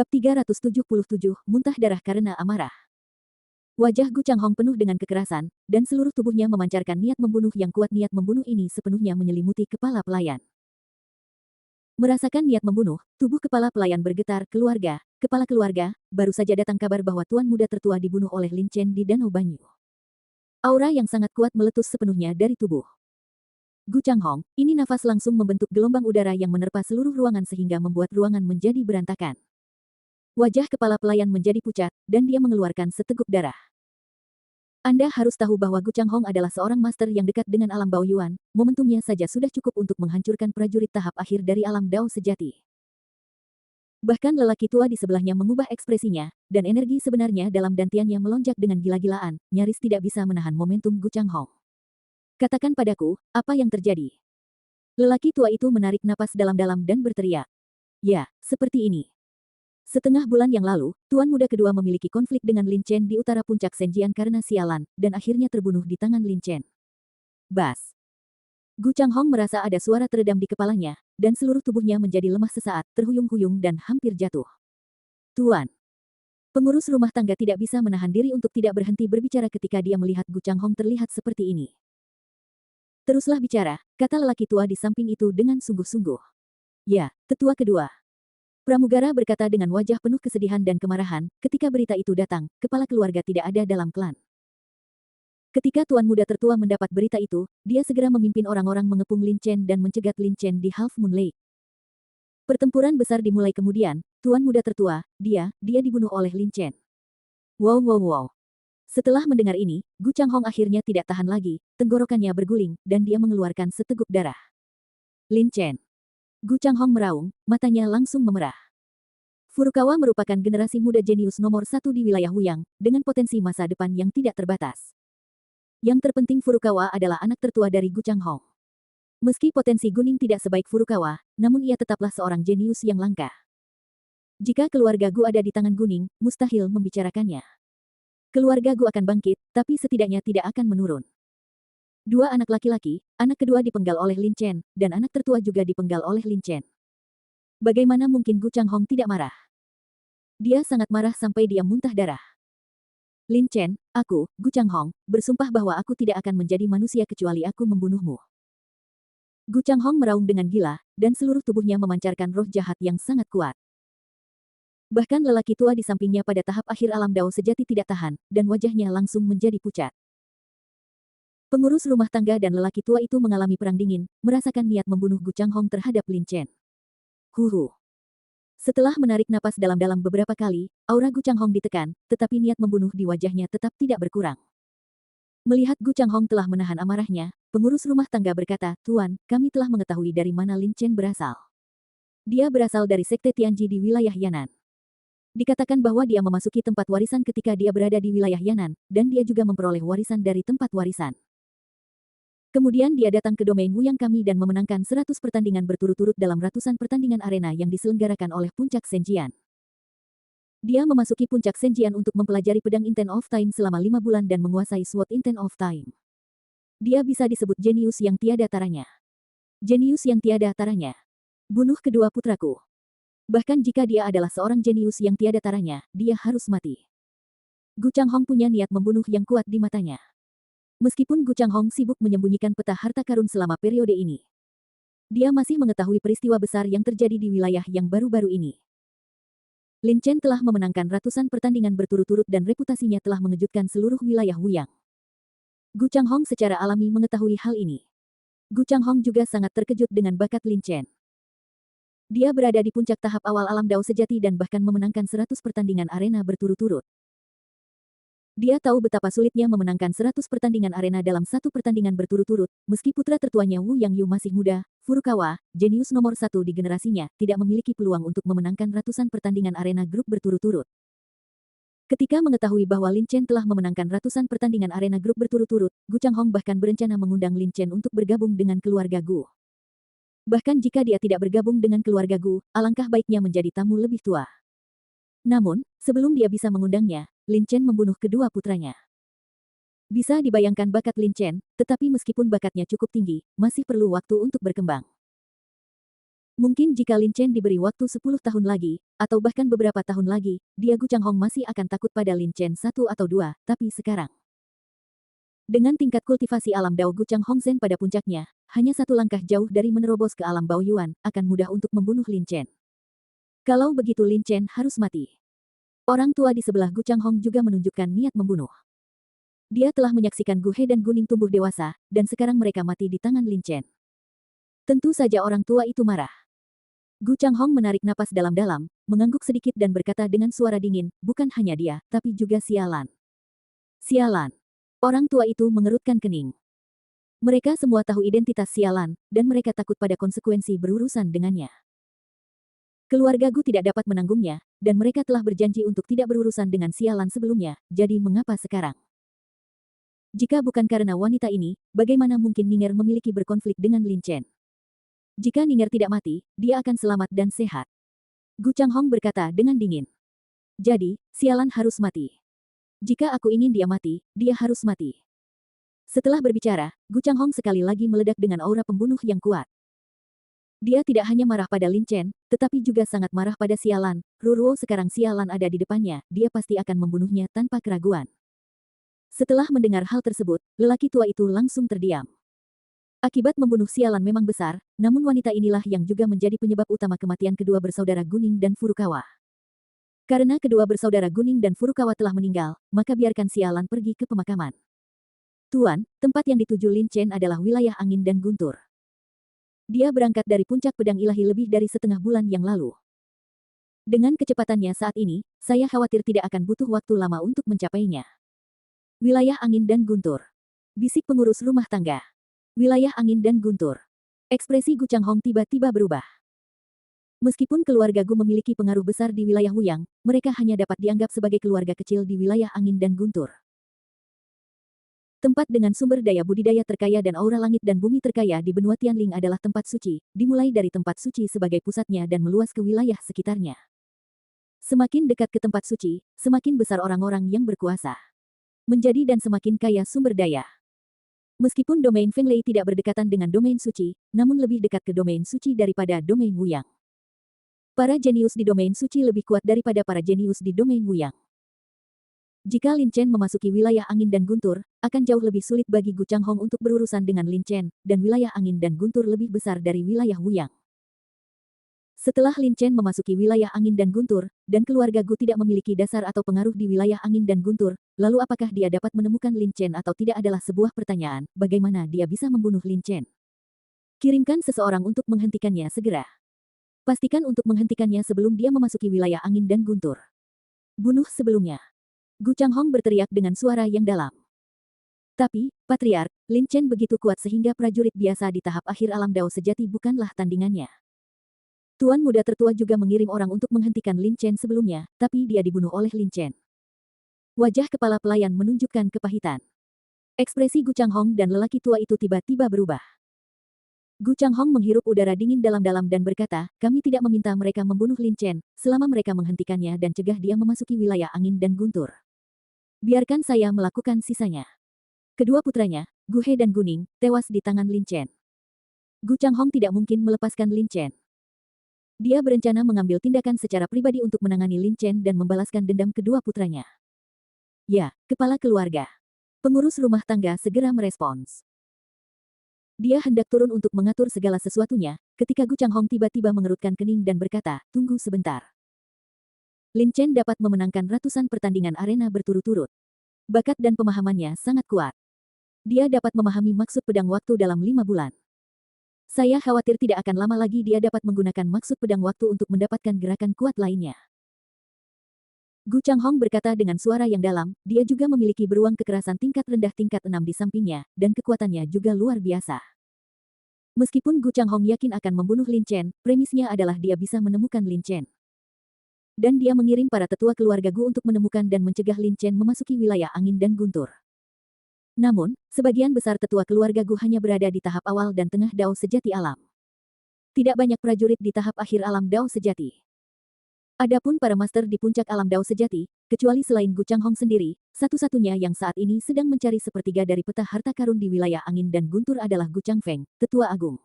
Bab 377, Muntah Darah Karena Amarah. Wajah Gu Changhong penuh dengan kekerasan, dan seluruh tubuhnya memancarkan niat membunuh yang kuat. Niat membunuh ini sepenuhnya menyelimuti kepala pelayan. Merasakan niat membunuh, tubuh kepala pelayan bergetar. Kepala keluarga, baru saja datang kabar bahwa tuan muda tertua dibunuh oleh Lin Chen di Danau Banyu. Aura yang sangat kuat meletus sepenuhnya dari tubuh Gu Changhong. Ini nafas langsung membentuk gelombang udara yang menerpa seluruh ruangan sehingga membuat ruangan menjadi berantakan. Wajah kepala pelayan menjadi pucat, dan dia mengeluarkan seteguk darah. Anda harus tahu bahwa Gu Changhong adalah seorang master yang dekat dengan alam Baoyuan. Momentumnya saja sudah cukup untuk menghancurkan prajurit tahap akhir dari alam Dao sejati. Bahkan lelaki tua di sebelahnya mengubah ekspresinya, dan energi sebenarnya dalam dantiannya melonjak dengan gila-gilaan, nyaris tidak bisa menahan momentum Gu Changhong. Katakan padaku, apa yang terjadi? Lelaki tua itu menarik napas dalam-dalam dan berteriak. Ya, seperti ini. Setengah bulan yang lalu, tuan muda kedua memiliki konflik dengan Lin Chen di utara puncak Senjian karena sialan, dan akhirnya terbunuh di tangan Lin Chen. Bas. Gu Changhong merasa ada suara teredam di kepalanya, dan seluruh tubuhnya menjadi lemah sesaat, terhuyung-huyung dan hampir jatuh. Tuan. Pengurus rumah tangga tidak bisa menahan diri untuk tidak berhenti berbicara ketika dia melihat Gu Changhong terlihat seperti ini. Teruslah bicara, kata lelaki tua di samping itu dengan sungguh-sungguh. Ya, tetua kedua. Pramugara berkata dengan wajah penuh kesedihan dan kemarahan, ketika berita itu datang, kepala keluarga tidak ada dalam klan. Ketika tuan muda tertua mendapat berita itu, dia segera memimpin orang-orang mengepung Lin Chen dan mencegat Lin Chen di Half Moon Lake. Pertempuran besar dimulai kemudian, tuan muda tertua, dia dibunuh oleh Lin Chen. Wow. Setelah mendengar ini, Gu Changhong akhirnya tidak tahan lagi, tenggorokannya berguling, dan dia mengeluarkan seteguk darah. Lin Chen. Gu Changhong meraung, matanya langsung memerah. Furukawa merupakan generasi muda jenius nomor 1 di wilayah Huyang, dengan potensi masa depan yang tidak terbatas. Yang terpenting Furukawa adalah anak tertua dari Gu Changhong. Meski potensi Guning tidak sebaik Furukawa, namun ia tetaplah seorang jenius yang langka. Jika keluarga Gu ada di tangan Guning, mustahil membicarakannya. Keluarga Gu akan bangkit, tapi setidaknya tidak akan menurun. Dua anak laki-laki, anak kedua dipenggal oleh Lin Chen, dan anak tertua juga dipenggal oleh Lin Chen. Bagaimana mungkin Gu Changhong tidak marah? Dia sangat marah sampai dia muntah darah. Lin Chen, aku, Gu Changhong, bersumpah bahwa aku tidak akan menjadi manusia kecuali aku membunuhmu. Gu Changhong meraung dengan gila, dan seluruh tubuhnya memancarkan roh jahat yang sangat kuat. Bahkan lelaki tua di sampingnya pada tahap akhir alam Dao sejati tidak tahan, dan wajahnya langsung menjadi pucat. Pengurus rumah tangga dan lelaki tua itu mengalami perang dingin, merasakan niat membunuh Gu Changhong terhadap Lin Chen. Huhu. Setelah menarik napas dalam-dalam beberapa kali, aura Gu Changhong ditekan, tetapi niat membunuh di wajahnya tetap tidak berkurang. Melihat Gu Changhong telah menahan amarahnya, pengurus rumah tangga berkata, Tuan, kami telah mengetahui dari mana Lin Chen berasal. Dia berasal dari Sekte Tianji di wilayah Yan'an. Dikatakan bahwa dia memasuki tempat warisan ketika dia berada di wilayah Yan'an, dan dia juga memperoleh warisan dari tempat warisan. Kemudian dia datang ke domain Wuyang kami dan memenangkan 100 pertandingan berturut-turut dalam ratusan pertandingan arena yang diselenggarakan oleh Puncak Senjian. Dia memasuki Puncak Senjian untuk mempelajari pedang Intent of Time selama 5 bulan dan menguasai Sword Intent of Time. Dia bisa disebut jenius yang tiada taranya. Jenius yang tiada taranya. Bunuh kedua putraku. Bahkan jika dia adalah seorang jenius yang tiada taranya, dia harus mati. Gu Changhong punya niat membunuh yang kuat di matanya. Meskipun Gu Changhong sibuk menyembunyikan peta harta karun selama periode ini, dia masih mengetahui peristiwa besar yang terjadi di wilayah yang baru-baru ini. Lin Chen telah memenangkan ratusan pertandingan berturut-turut dan reputasinya telah mengejutkan seluruh wilayah Wuyang. Gu Changhong secara alami mengetahui hal ini. Gu Changhong juga sangat terkejut dengan bakat Lin Chen. Dia berada di puncak tahap awal alam Dao sejati dan bahkan memenangkan 100 pertandingan arena berturut-turut. Dia tahu betapa sulitnya memenangkan 100 pertandingan arena dalam satu pertandingan berturut-turut, meski putra tertuanya Wu Yangyu masih muda, Furukawa, jenius nomor 1 di generasinya, tidak memiliki peluang untuk memenangkan ratusan pertandingan arena grup berturut-turut. Ketika mengetahui bahwa Lin Chen telah memenangkan ratusan pertandingan arena grup berturut-turut, Gu Changhong bahkan berencana mengundang Lin Chen untuk bergabung dengan keluarga Gu. Bahkan jika dia tidak bergabung dengan keluarga Gu, alangkah baiknya menjadi tamu lebih tua. Namun, sebelum dia bisa mengundangnya, Lin Chen membunuh kedua putranya. Bisa dibayangkan bakat Lin Chen, tetapi meskipun bakatnya cukup tinggi, masih perlu waktu untuk berkembang. Mungkin jika Lin Chen diberi waktu 10 tahun lagi, atau bahkan beberapa tahun lagi, dia Gu Changhong masih akan takut pada Lin Chen 1 atau 2, tapi sekarang. Dengan tingkat kultivasi alam Dao Gu Changhong Zhen pada puncaknya, hanya 1 langkah jauh dari menerobos ke alam Baoyuan, akan mudah untuk membunuh Lin Chen. Kalau begitu Lin Chen harus mati. Orang tua di sebelah Gu Changhong juga menunjukkan niat membunuh. Dia telah menyaksikan Gu He dan Guning tumbuh dewasa, dan sekarang mereka mati di tangan Lin Chen. Tentu saja orang tua itu marah. Gu Changhong menarik napas dalam-dalam, mengangguk sedikit dan berkata dengan suara dingin, bukan hanya dia, tapi juga sialan. Sialan. Orang tua itu mengerutkan kening. Mereka semua tahu identitas sialan, dan mereka takut pada konsekuensi berurusan dengannya. Keluarga Gu tidak dapat menanggungnya, dan mereka telah berjanji untuk tidak berurusan dengan sialan sebelumnya, jadi mengapa sekarang? Jika bukan karena wanita ini, bagaimana mungkin Ning'er memiliki berkonflik dengan Lin Chen? Jika Ning'er tidak mati, dia akan selamat dan sehat. Gu Changhong berkata dengan dingin. Jadi, sialan harus mati. Jika aku ingin dia mati, dia harus mati. Setelah berbicara, Gu Changhong sekali lagi meledak dengan aura pembunuh yang kuat. Dia tidak hanya marah pada Lin Chen, tetapi juga sangat marah pada sialan. Ruruo sekarang sialan ada di depannya, dia pasti akan membunuhnya tanpa keraguan. Setelah mendengar hal tersebut, lelaki tua itu langsung terdiam. Akibat membunuh sialan memang besar, namun wanita inilah yang juga menjadi penyebab utama kematian kedua bersaudara Guning dan Furukawa. Karena kedua bersaudara Guning dan Furukawa telah meninggal, maka biarkan sialan pergi ke pemakaman. Tuan, tempat yang dituju Lin Chen adalah wilayah angin dan guntur. Dia berangkat dari puncak pedang ilahi lebih dari setengah bulan yang lalu. Dengan kecepatannya saat ini, saya khawatir tidak akan butuh waktu lama untuk mencapainya. Wilayah angin dan guntur. Bisik pengurus rumah tangga. Wilayah angin dan guntur. Ekspresi Gu Changhong tiba-tiba berubah. Meskipun keluarga Gu memiliki pengaruh besar di wilayah Wuyang, mereka hanya dapat dianggap sebagai keluarga kecil di wilayah angin dan guntur. Tempat dengan sumber daya budidaya terkaya dan aura langit dan bumi terkaya di benua Tianling adalah tempat suci, dimulai dari tempat suci sebagai pusatnya dan meluas ke wilayah sekitarnya. Semakin dekat ke tempat suci, semakin besar orang-orang yang berkuasa. Menjadi dan semakin kaya sumber daya. Meskipun domain Fenglei tidak berdekatan dengan domain suci, namun lebih dekat ke domain suci daripada domain Wuyang. Para jenius di domain suci lebih kuat daripada para jenius di domain Wuyang. Jika Lin Chen memasuki wilayah angin dan guntur, akan jauh lebih sulit bagi Gu Changhong untuk berurusan dengan Lin Chen, dan wilayah angin dan guntur lebih besar dari wilayah Wuyang. Setelah Lin Chen memasuki wilayah angin dan guntur, dan keluarga Gu tidak memiliki dasar atau pengaruh di wilayah angin dan guntur, lalu apakah dia dapat menemukan Lin Chen atau tidak adalah sebuah pertanyaan, bagaimana dia bisa membunuh Lin Chen? Kirimkan seseorang untuk menghentikannya segera. Pastikan untuk menghentikannya sebelum dia memasuki wilayah angin dan guntur. Bunuh sebelumnya. Gu Changhong berteriak dengan suara yang dalam. Tapi, Patriark, Lin Chen begitu kuat sehingga prajurit biasa di tahap akhir alam Dao sejati bukanlah tandingannya. Tuan muda tertua juga mengirim orang untuk menghentikan Lin Chen sebelumnya, tapi dia dibunuh oleh Lin Chen. Wajah kepala pelayan menunjukkan kepahitan. Ekspresi Gu Changhong dan lelaki tua itu tiba-tiba berubah. Gu Changhong menghirup udara dingin dalam-dalam dan berkata, kami tidak meminta mereka membunuh Lin Chen, selama mereka menghentikannya dan cegah dia memasuki wilayah angin dan guntur. Biarkan saya melakukan sisanya. Kedua putranya, Gu He dan Guning, tewas di tangan Lin Chen. Gu Changhong tidak mungkin melepaskan Lin Chen. Dia berencana mengambil tindakan secara pribadi untuk menangani Lin Chen dan membalaskan dendam kedua putranya. Ya, kepala keluarga. Pengurus rumah tangga segera merespons. Dia hendak turun untuk mengatur segala sesuatunya, ketika Gu Changhong tiba-tiba mengerutkan kening dan berkata, tunggu sebentar. Lin Chen dapat memenangkan ratusan pertandingan arena berturut-turut. Bakat dan pemahamannya sangat kuat. Dia dapat memahami maksud pedang waktu dalam 5 bulan. Saya khawatir tidak akan lama lagi dia dapat menggunakan maksud pedang waktu untuk mendapatkan gerakan kuat lainnya. Gu Changhong berkata dengan suara yang dalam, dia juga memiliki beruang kekerasan tingkat rendah tingkat 6 di sampingnya, dan kekuatannya juga luar biasa. Meskipun Gu Changhong yakin akan membunuh Lin Chen, premisnya adalah dia bisa menemukan Lin Chen. Dan dia mengirim para tetua keluarga Gu untuk menemukan dan mencegah Lin Chen memasuki wilayah angin dan guntur. Namun, sebagian besar tetua keluarga Gu hanya berada di tahap awal dan tengah Dao sejati alam. Tidak banyak prajurit di tahap akhir alam Dao sejati. Adapun para master di puncak alam Dao sejati, kecuali selain Gu Changhong sendiri, satu-satunya yang saat ini sedang mencari sepertiga dari peta harta karun di wilayah angin dan guntur adalah Gu Changfeng, tetua agung.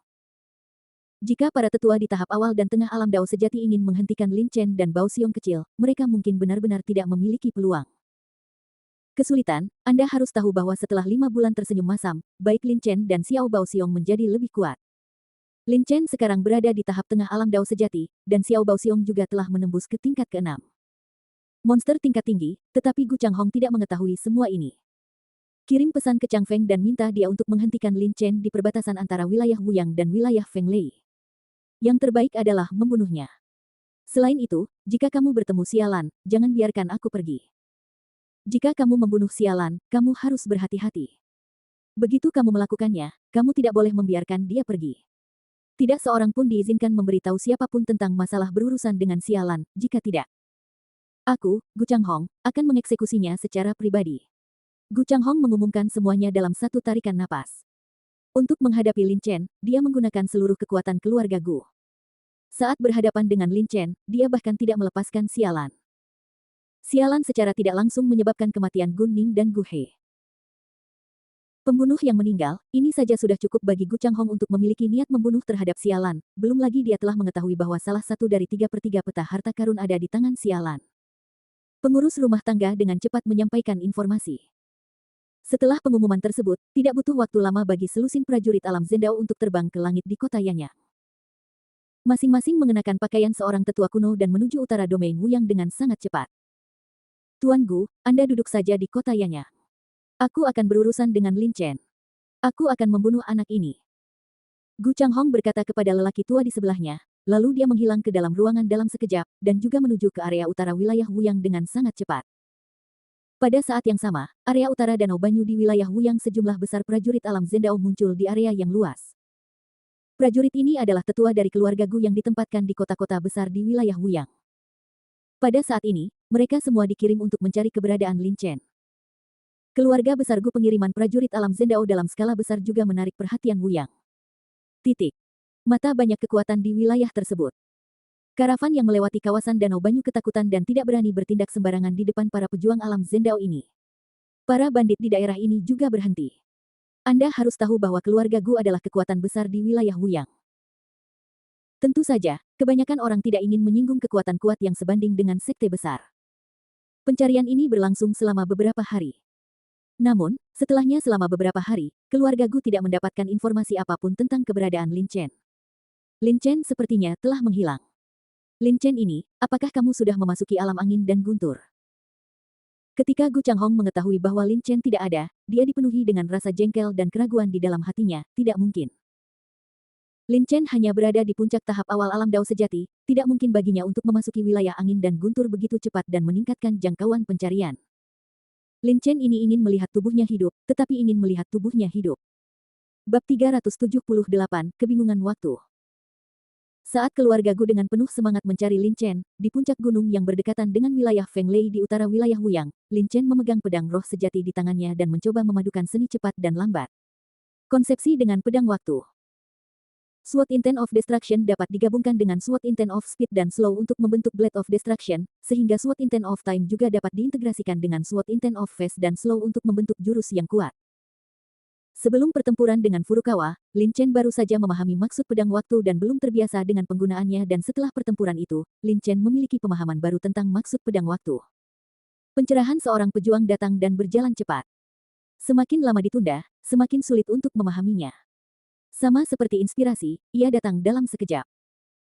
Jika para tetua di tahap awal dan tengah alam Dao sejati ingin menghentikan Lin Chen dan Bao Xiong kecil, mereka mungkin benar-benar tidak memiliki peluang. Kesulitan, Anda harus tahu bahwa setelah 5 bulan tersenyum masam, baik Lin Chen dan Xiao Bao Xiong menjadi lebih kuat. Lin Chen sekarang berada di tahap tengah alam Dao sejati, dan Xiao Bao Xiong juga telah menembus ke tingkat ke-6. Monster tingkat tinggi, tetapi Gu Changhong tidak mengetahui semua ini. Kirim pesan ke Chang Feng dan minta dia untuk menghentikan Lin Chen di perbatasan antara wilayah Wuyang dan wilayah Feng Lei. Yang terbaik adalah membunuhnya. Selain itu, jika kamu bertemu sialan, jangan biarkan aku pergi. Jika kamu membunuh sialan, kamu harus berhati-hati. Begitu kamu melakukannya, kamu tidak boleh membiarkan dia pergi. Tidak seorang pun diizinkan memberitahu siapapun tentang masalah berurusan dengan sialan, jika tidak. Aku, Gu Changhong, akan mengeksekusinya secara pribadi. Gu Changhong mengumumkan semuanya dalam satu tarikan napas. Untuk menghadapi Lin Chen, dia menggunakan seluruh kekuatan keluarga Gu. Saat berhadapan dengan Lin Chen, dia bahkan tidak melepaskan sialan. Sialan secara tidak langsung menyebabkan kematian Gun Ning dan Gu He. Pembunuh yang meninggal, ini saja sudah cukup bagi Gu Changhong untuk memiliki niat membunuh terhadap sialan, belum lagi dia telah mengetahui bahwa salah satu dari 3/3 peta harta karun ada di tangan sialan. Pengurus rumah tangga dengan cepat menyampaikan informasi. Setelah pengumuman tersebut, tidak butuh waktu lama bagi selusin prajurit alam Zendao untuk terbang ke langit di kota Yanyang. Masing-masing mengenakan pakaian seorang tetua kuno dan menuju utara domain Wuyang dengan sangat cepat. Tuan Gu, Anda duduk saja di kota Yanyang. Aku akan berurusan dengan Lin Chen. Aku akan membunuh anak ini. Gu Changhong berkata kepada lelaki tua di sebelahnya, lalu dia menghilang ke dalam ruangan dalam sekejap, dan juga menuju ke area utara wilayah Wuyang dengan sangat cepat. Pada saat yang sama, area utara Danau Banyu di wilayah Wuyang sejumlah besar prajurit alam Zendao muncul di area yang luas. Prajurit ini adalah tetua dari keluarga Gu yang ditempatkan di kota-kota besar di wilayah Wuyang. Pada saat ini, mereka semua dikirim untuk mencari keberadaan Lin Chen. Keluarga besar Gu pengiriman prajurit alam Zendao dalam skala besar juga menarik perhatian Wuyang. Mata banyak kekuatan di wilayah tersebut. Karavan yang melewati kawasan Danau Banyu ketakutan dan tidak berani bertindak sembarangan di depan para pejuang alam Zendao ini. Para bandit di daerah ini juga berhenti. Anda harus tahu bahwa keluarga Gu adalah kekuatan besar di wilayah Wuyang. Tentu saja, kebanyakan orang tidak ingin menyinggung kekuatan kuat yang sebanding dengan sekte besar. Pencarian ini berlangsung selama beberapa hari. Namun, setelahnya selama beberapa hari, keluarga Gu tidak mendapatkan informasi apapun tentang keberadaan Lin Chen. Lin Chen sepertinya telah menghilang. Lin Chen ini, apakah kamu sudah memasuki alam angin dan guntur? Ketika Gu Changhong mengetahui bahwa Lin Chen tidak ada, dia dipenuhi dengan rasa jengkel dan keraguan di dalam hatinya, tidak mungkin. Lin Chen hanya berada di puncak tahap awal alam Dao sejati, tidak mungkin baginya untuk memasuki wilayah angin dan guntur begitu cepat dan meningkatkan jangkauan pencarian. Lin Chen ini ingin melihat tubuhnya hidup, tetapi ingin melihat tubuhnya hidup. Bab 378, Kebingungan Waktu. Saat keluarga Gu dengan penuh semangat mencari Lin Chen, di puncak gunung yang berdekatan dengan wilayah Feng Lei di utara wilayah Wuyang, Lin Chen memegang pedang roh sejati di tangannya dan mencoba memadukan seni cepat dan lambat. Konsepsi dengan pedang waktu. Sword Intent of Destruction dapat digabungkan dengan Sword Intent of Speed dan Slow untuk membentuk Blade of Destruction, sehingga Sword Intent of Time juga dapat diintegrasikan dengan Sword Intent of Fast dan Slow untuk membentuk jurus yang kuat. Sebelum pertempuran dengan Furukawa, Lin Chen baru saja memahami maksud pedang waktu dan belum terbiasa dengan penggunaannya dan setelah pertempuran itu, Lin Chen memiliki pemahaman baru tentang maksud pedang waktu. Pencerahan seorang pejuang datang dan berjalan cepat. Semakin lama ditunda, semakin sulit untuk memahaminya. Sama seperti inspirasi, ia datang dalam sekejap.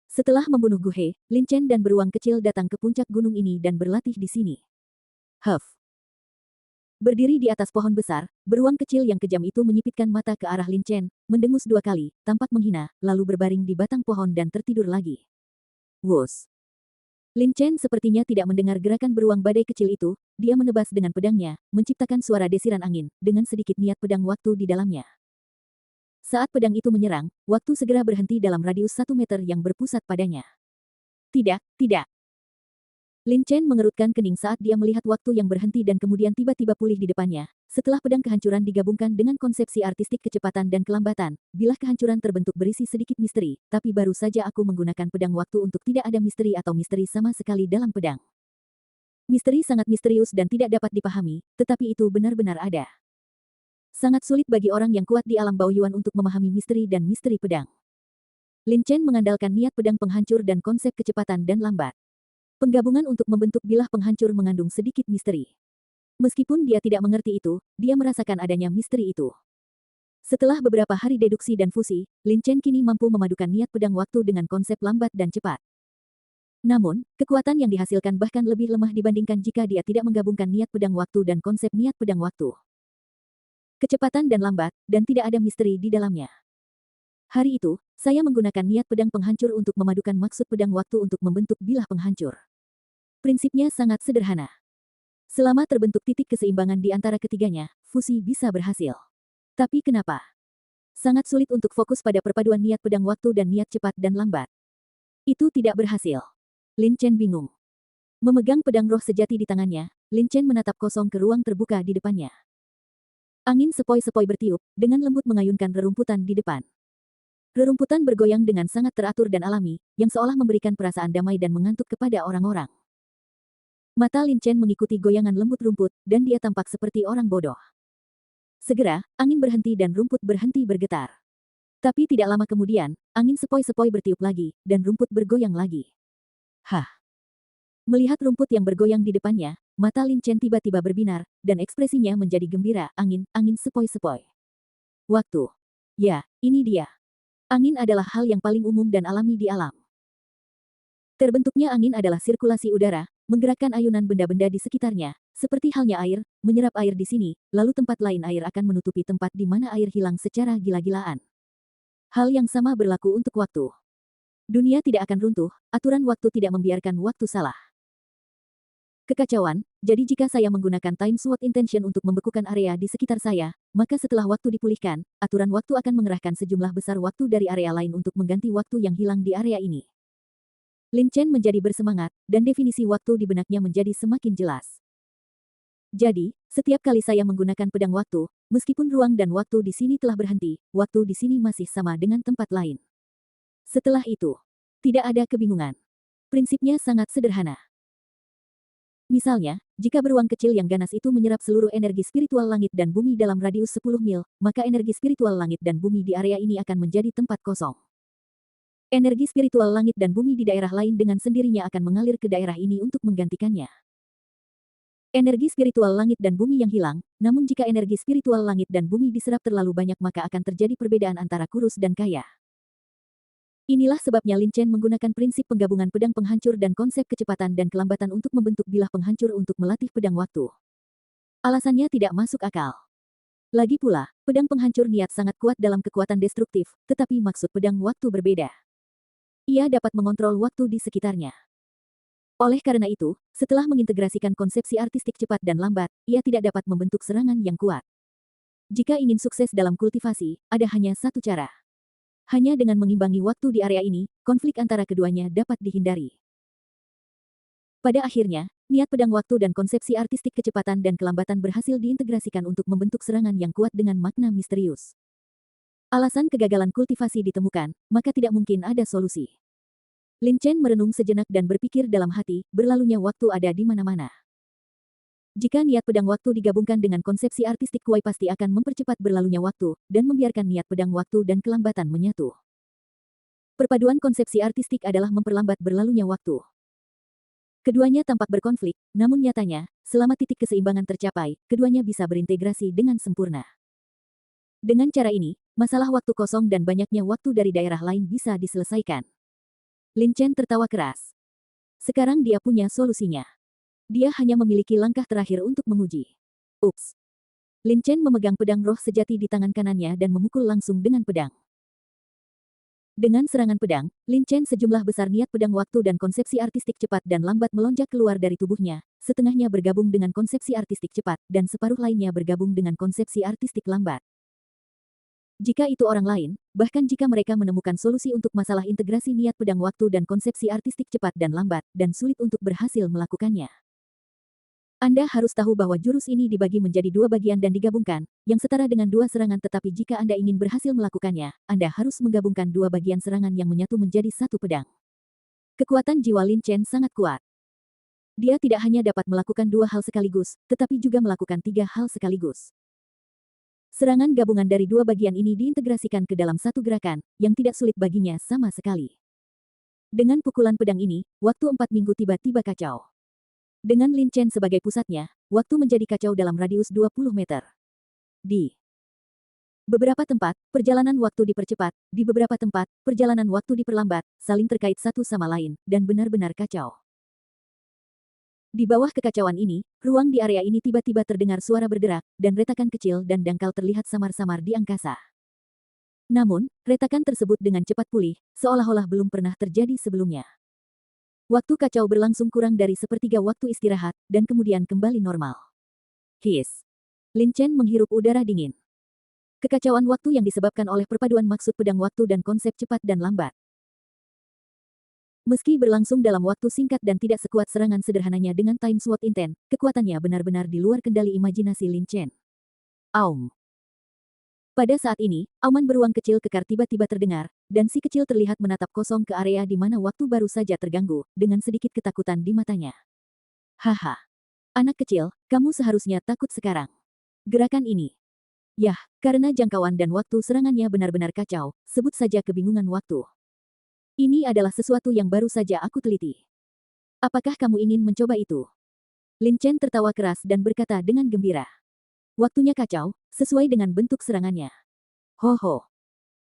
Setelah membunuh Gu He, Lin Chen dan beruang kecil datang ke puncak gunung ini dan berlatih di sini. Berdiri di atas pohon besar, beruang kecil yang kejam itu menyipitkan mata ke arah Lin Chen, mendengus 2 kali, tampak menghina, lalu berbaring di batang pohon dan tertidur lagi. Wus! Lin Chen sepertinya tidak mendengar gerakan beruang badai kecil itu, dia menebas dengan pedangnya, menciptakan suara desiran angin, dengan sedikit niat pedang waktu di dalamnya. Saat pedang itu menyerang, waktu segera berhenti dalam radius 1 meter yang berpusat padanya. Tidak. Lin Chen mengerutkan kening saat dia melihat waktu yang berhenti dan kemudian tiba-tiba pulih di depannya. Setelah pedang kehancuran digabungkan dengan konsepsi artistik kecepatan dan kelambatan, bilah kehancuran terbentuk berisi sedikit misteri, tapi baru saja aku menggunakan pedang waktu untuk tidak ada misteri atau misteri sama sekali dalam pedang. Misteri sangat misterius dan tidak dapat dipahami, tetapi itu benar-benar ada. Sangat sulit bagi orang yang kuat di alam Baoyuan untuk memahami misteri dan misteri pedang. Lin Chen mengandalkan niat pedang penghancur dan konsep kecepatan dan lambat. Penggabungan untuk membentuk bilah penghancur mengandung sedikit misteri. Meskipun dia tidak mengerti itu, dia merasakan adanya misteri itu. Setelah beberapa hari deduksi dan fusi, Lin Chen kini mampu memadukan niat pedang waktu dengan konsep lambat dan cepat. Namun, kekuatan yang dihasilkan bahkan lebih lemah dibandingkan jika dia tidak menggabungkan niat pedang waktu dan konsep niat pedang waktu. Kecepatan dan lambat, dan tidak ada misteri di dalamnya. Hari itu, saya menggunakan niat pedang penghancur untuk memadukan maksud pedang waktu untuk membentuk bilah penghancur. Prinsipnya sangat sederhana. Selama terbentuk titik keseimbangan di antara ketiganya, fusi bisa berhasil. Tapi kenapa? Sangat sulit untuk fokus pada perpaduan niat pedang waktu dan niat cepat dan lambat. Itu tidak berhasil. Lin Chen bingung. Memegang pedang roh sejati di tangannya, Lin Chen menatap kosong ke ruang terbuka di depannya. Angin sepoi-sepoi bertiup, dengan lembut mengayunkan rerumputan di depan. Rerumputan bergoyang dengan sangat teratur dan alami, yang seolah memberikan perasaan damai dan mengantuk kepada orang-orang. Mata Lin Chen mengikuti goyangan lembut rumput, dan dia tampak seperti orang bodoh. Segera, angin berhenti dan rumput berhenti bergetar. Tapi tidak lama kemudian, angin sepoi-sepoi bertiup lagi, dan rumput bergoyang lagi. Hah! Melihat rumput yang bergoyang di depannya, mata Lin Chen tiba-tiba berbinar, dan ekspresinya menjadi gembira. Angin sepoi-sepoi. Waktu. Ya, ini dia. Angin adalah hal yang paling umum dan alami di alam. Terbentuknya angin adalah sirkulasi udara, menggerakkan ayunan benda-benda di sekitarnya, seperti halnya air, menyerap air di sini, lalu tempat lain air akan menutupi tempat di mana air hilang secara gila-gilaan. Hal yang sama berlaku untuk waktu. Dunia tidak akan runtuh, aturan waktu tidak membiarkan waktu salah. Kekacauan, jadi jika saya menggunakan time sword intention untuk membekukan area di sekitar saya, maka setelah waktu dipulihkan, aturan waktu akan mengerahkan sejumlah besar waktu dari area lain untuk mengganti waktu yang hilang di area ini. Lin Chen menjadi bersemangat, dan definisi waktu di benaknya menjadi semakin jelas. Jadi, setiap kali saya menggunakan pedang waktu, meskipun ruang dan waktu di sini telah berhenti, waktu di sini masih sama dengan tempat lain. Setelah itu, tidak ada kebingungan. Prinsipnya sangat sederhana. Misalnya, jika beruang kecil yang ganas itu menyerap seluruh energi spiritual langit dan bumi dalam radius 10 mil, maka energi spiritual langit dan bumi di area ini akan menjadi tempat kosong. Energi spiritual langit dan bumi di daerah lain dengan sendirinya akan mengalir ke daerah ini untuk menggantikannya. Energi spiritual langit dan bumi yang hilang, namun jika energi spiritual langit dan bumi diserap terlalu banyak maka akan terjadi perbedaan antara kurus dan kaya. Inilah sebabnya Lin Chen menggunakan prinsip penggabungan pedang penghancur dan konsep kecepatan dan kelambatan untuk membentuk bilah penghancur untuk melatih pedang waktu. Alasannya tidak masuk akal. Lagi pula, pedang penghancur niat sangat kuat dalam kekuatan destruktif, tetapi maksud pedang waktu berbeda. Ia dapat mengontrol waktu di sekitarnya. Oleh karena itu, setelah mengintegrasikan konsepsi artistik cepat dan lambat, ia tidak dapat membentuk serangan yang kuat. Jika ingin sukses dalam kultivasi, ada hanya satu cara. Hanya dengan mengimbangi waktu di area ini, konflik antara keduanya dapat dihindari. Pada akhirnya, niat pedang waktu dan konsepsi artistik kecepatan dan kelambatan berhasil diintegrasikan untuk membentuk serangan yang kuat dengan makna misterius. Alasan kegagalan kultivasi ditemukan, maka tidak mungkin ada solusi. Lin Chen merenung sejenak dan berpikir dalam hati, berlalunya waktu ada di mana-mana. Jika niat pedang waktu digabungkan dengan konsepsi artistik kuai pasti akan mempercepat berlalunya waktu, dan membiarkan niat pedang waktu dan kelambatan menyatu. Perpaduan konsepsi artistik adalah memperlambat berlalunya waktu. Keduanya tampak berkonflik, namun nyatanya, selama titik keseimbangan tercapai, keduanya bisa berintegrasi dengan sempurna. Dengan cara ini, masalah waktu kosong dan banyaknya waktu dari daerah lain bisa diselesaikan. Lin Chen tertawa keras. Sekarang dia punya solusinya. Dia hanya memiliki langkah terakhir untuk menguji. Ups. Lin Chen memegang pedang roh sejati di tangan kanannya dan memukul langsung dengan pedang. Dengan serangan pedang, Lin Chen sejumlah besar niat pedang waktu dan konsepsi artistik cepat dan lambat melonjak keluar dari tubuhnya, setengahnya bergabung dengan konsepsi artistik cepat, dan separuh lainnya bergabung dengan konsepsi artistik lambat. Jika itu orang lain, bahkan jika mereka menemukan solusi untuk masalah integrasi niat pedang waktu dan konsepsi artistik cepat dan lambat, dan sulit untuk berhasil melakukannya. Anda harus tahu bahwa jurus ini dibagi menjadi dua bagian dan digabungkan, yang setara dengan dua serangan tetapi jika Anda ingin berhasil melakukannya, Anda harus menggabungkan dua bagian serangan yang menyatu menjadi satu pedang. Kekuatan jiwa Lin Chen sangat kuat. Dia tidak hanya dapat melakukan dua hal sekaligus, tetapi juga melakukan tiga hal sekaligus. Serangan gabungan dari dua bagian ini diintegrasikan ke dalam satu gerakan, yang tidak sulit baginya sama sekali. Dengan pukulan pedang ini, waktu 4 minggu tiba-tiba kacau. Dengan Lin Chen sebagai pusatnya, waktu menjadi kacau dalam radius 20 meter. Di beberapa tempat, perjalanan waktu dipercepat, di beberapa tempat, perjalanan waktu diperlambat, saling terkait satu sama lain, dan benar-benar kacau. Di bawah kekacauan ini, ruang di area ini tiba-tiba terdengar suara berderak, dan retakan kecil dan dangkal terlihat samar-samar di angkasa. Namun, retakan tersebut dengan cepat pulih, seolah-olah belum pernah terjadi sebelumnya. Waktu kacau berlangsung kurang dari sepertiga waktu istirahat, dan kemudian kembali normal. His. Lin Chen menghirup udara dingin. Kekacauan waktu yang disebabkan oleh perpaduan maksud pedang waktu dan konsep cepat dan lambat. Meski berlangsung dalam waktu singkat dan tidak sekuat serangan sederhananya dengan Time Sword Intent, kekuatannya benar-benar di luar kendali imajinasi Lin Chen. Aum. Pada saat ini, auman beruang kecil kekar tiba-tiba terdengar, dan si kecil terlihat menatap kosong ke area di mana waktu baru saja terganggu, dengan sedikit ketakutan di matanya. Haha. Anak kecil, kamu seharusnya takut sekarang. Gerakan ini. Yah, karena jangkauan dan waktu serangannya benar-benar kacau, sebut saja kebingungan waktu. Ini adalah sesuatu yang baru saja aku teliti. Apakah kamu ingin mencoba itu? Lin Chen tertawa keras dan berkata dengan gembira. Waktunya kacau, sesuai dengan bentuk serangannya. Ho ho.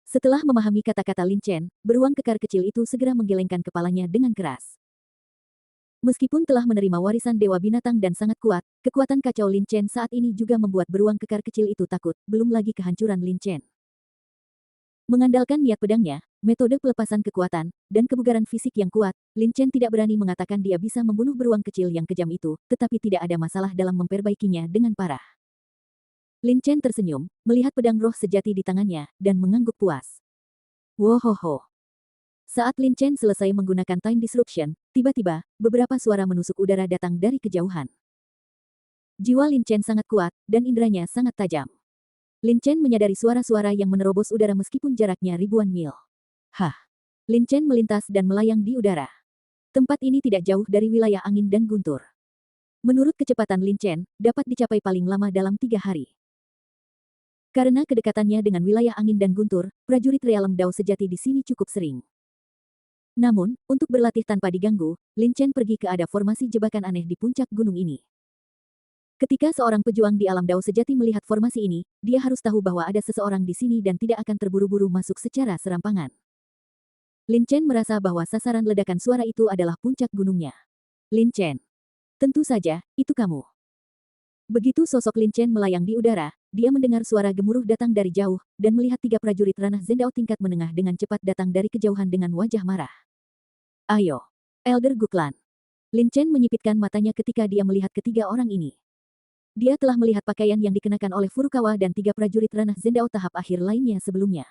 Setelah memahami kata-kata Lin Chen, beruang kekar kecil itu segera menggelengkan kepalanya dengan keras. Meskipun telah menerima warisan Dewa Binatang dan sangat kuat, kekuatan kacau Lin Chen saat ini juga membuat beruang kekar kecil itu takut, belum lagi kehancuran Lin Chen. Mengandalkan niat pedangnya, metode pelepasan kekuatan, dan kebugaran fisik yang kuat, Lin Chen tidak berani mengatakan dia bisa membunuh beruang kecil yang kejam itu, tetapi tidak ada masalah dalam memperbaikinya dengan parah. Lin Chen tersenyum, melihat pedang roh sejati di tangannya, dan mengangguk puas. Wohoho. Saat Lin Chen selesai menggunakan Time Disruption, tiba-tiba, beberapa suara menusuk udara datang dari kejauhan. Jiwa Lin Chen sangat kuat, dan inderanya sangat tajam. Lin Chen menyadari suara-suara yang menerobos udara meskipun jaraknya ribuan mil. Hah! Lin Chen melintas dan melayang di udara. Tempat ini tidak jauh dari wilayah angin dan guntur. Menurut kecepatan Lin Chen, dapat dicapai paling lama dalam 3 hari. Karena kedekatannya dengan wilayah angin dan guntur, prajurit realem Dao sejati di sini cukup sering. Namun, untuk berlatih tanpa diganggu, Lin Chen pergi ke ada formasi jebakan aneh di puncak gunung ini. Ketika seorang pejuang di alam Dao sejati melihat formasi ini, dia harus tahu bahwa ada seseorang di sini dan tidak akan terburu-buru masuk secara serampangan. Lin Chen merasa bahwa sasaran ledakan suara itu adalah puncak gunungnya. Lin Chen. Tentu saja, itu kamu. Begitu sosok Lin Chen melayang di udara, dia mendengar suara gemuruh datang dari jauh, dan melihat 3 prajurit ranah Zendao tingkat menengah dengan cepat datang dari kejauhan dengan wajah marah. Ayo. Elder Guklan. Lin Chen menyipitkan matanya ketika dia melihat ketiga orang ini. Dia telah melihat pakaian yang dikenakan oleh Furukawa dan 3 prajurit ranah Zendao tahap akhir lainnya sebelumnya.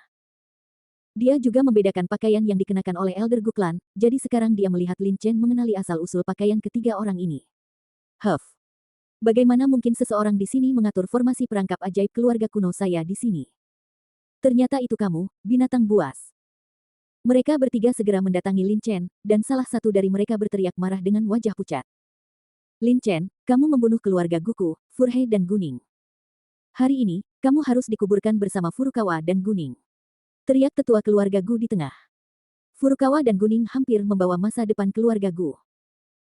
Dia juga membedakan pakaian yang dikenakan oleh Elder Guklan, jadi sekarang dia melihat Lin Chen mengenali asal-usul pakaian ketiga orang ini. Huff. Bagaimana mungkin seseorang di sini mengatur formasi perangkap ajaib keluarga kuno saya di sini? Ternyata itu kamu, binatang buas. Mereka bertiga segera mendatangi Lin Chen, dan salah satu dari mereka berteriak marah dengan wajah pucat. Lin Chen, kamu membunuh keluarga Guku, Furhei dan Guning. Hari ini, kamu harus dikuburkan bersama Furukawa dan Guning. Teriak tetua keluarga Gu di tengah. Furukawa dan Guning hampir membawa masa depan keluarga Gu.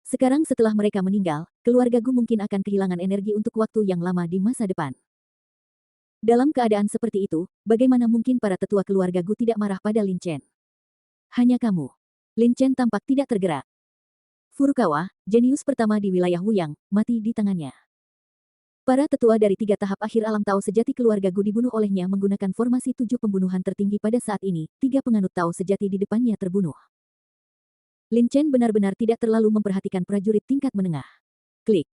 Sekarang setelah mereka meninggal, keluarga Gu mungkin akan kehilangan energi untuk waktu yang lama di masa depan. Dalam keadaan seperti itu, bagaimana mungkin para tetua keluarga Gu tidak marah pada Lin Chen? Hanya kamu. Lin Chen tampak tidak tergerak. Furukawa, jenius pertama di wilayah Wuyang, mati di tangannya. Para tetua dari 3 tahap akhir alam Tao sejati keluarga Gu dibunuh olehnya menggunakan formasi 7 pembunuhan tertinggi pada saat ini, 3 penganut Tao sejati di depannya terbunuh. Lin Chen benar-benar tidak terlalu memperhatikan prajurit tingkat menengah. Klik.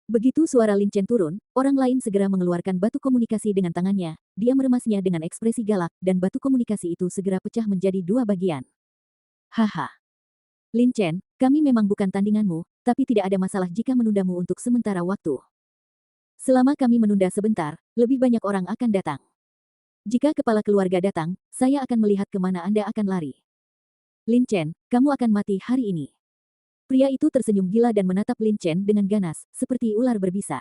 Begitu suara Lin Chen turun, orang lain segera mengeluarkan batu komunikasi dengan tangannya, dia meremasnya dengan ekspresi galak, dan batu komunikasi itu segera pecah menjadi 2 bagian. Haha. Lin Chen, kami memang bukan tandinganmu, tapi tidak ada masalah jika menundamu untuk sementara waktu. Selama kami menunda sebentar, lebih banyak orang akan datang. Jika kepala keluarga datang, saya akan melihat kemana Anda akan lari. Lin Chen, kamu akan mati hari ini. Pria itu tersenyum gila dan menatap Lin Chen dengan ganas, seperti ular berbisa.